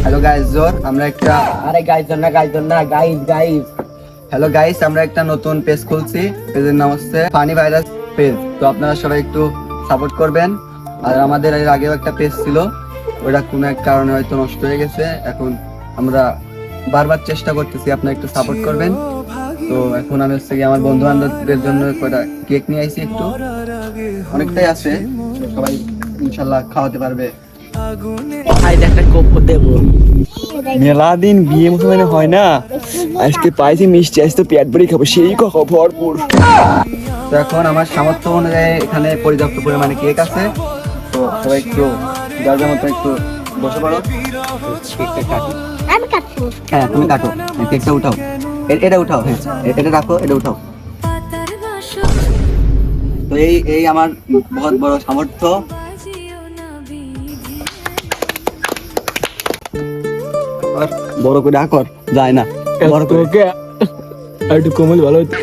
Hello guys, আমরা একটা আরে গাইজ না গাইজ হ্যালো গাইস, আমরা একটা নতুন পেজ খুলছি। পেজের নাম হচ্ছে ফানি ভাইরাস পেজ। তো আপনারা সবাই একটু সাপোর্ট করবেন। আর আমাদের এর আগেও একটা পেজ ছিল, ওটা কোনো এক কারণে হয়তো নষ্ট হয়ে গেছে। এখন আমরা বারবার চেষ্টা করতেছি, আপনারা একটু সাপোর্ট করবেন। তো এখন আমি হচ্ছে কি আমার বন্ধু বান্ধবদের জন্য কটা কেক নিয়ে আইছি, একটু অনেকটাই আছে, সবাই ইনশাল্লাহ খাওয়াতে পারবে। একটা কোপ দেবো। মেলা দিন বিয়ে মুসলমানে হয় না, আজকে পাইছি মিষ্টি, আজ তো পেট ভরে খাবো, সেই খাবো ভরপুর। তো এখন আমার সামর্থ্য অনুযায়ী এখানে পর্যাপ্ত পরিমাণে কেক আছে। তো সবাই একটু যার মতো একটু বসে পড়ো। কেকটা কাটো। আমি কাটছি। হ্যাঁ তুমি কাটো, কেকটা উঠাও, এটা উঠাও, হ্যাঁ এটা রাখো, এটা উঠাও। তো এই আমার বহুত বড় সামর্থ্য। বড় করে আকর যায় না, বড় করে একটু কোমল ভালো হতো।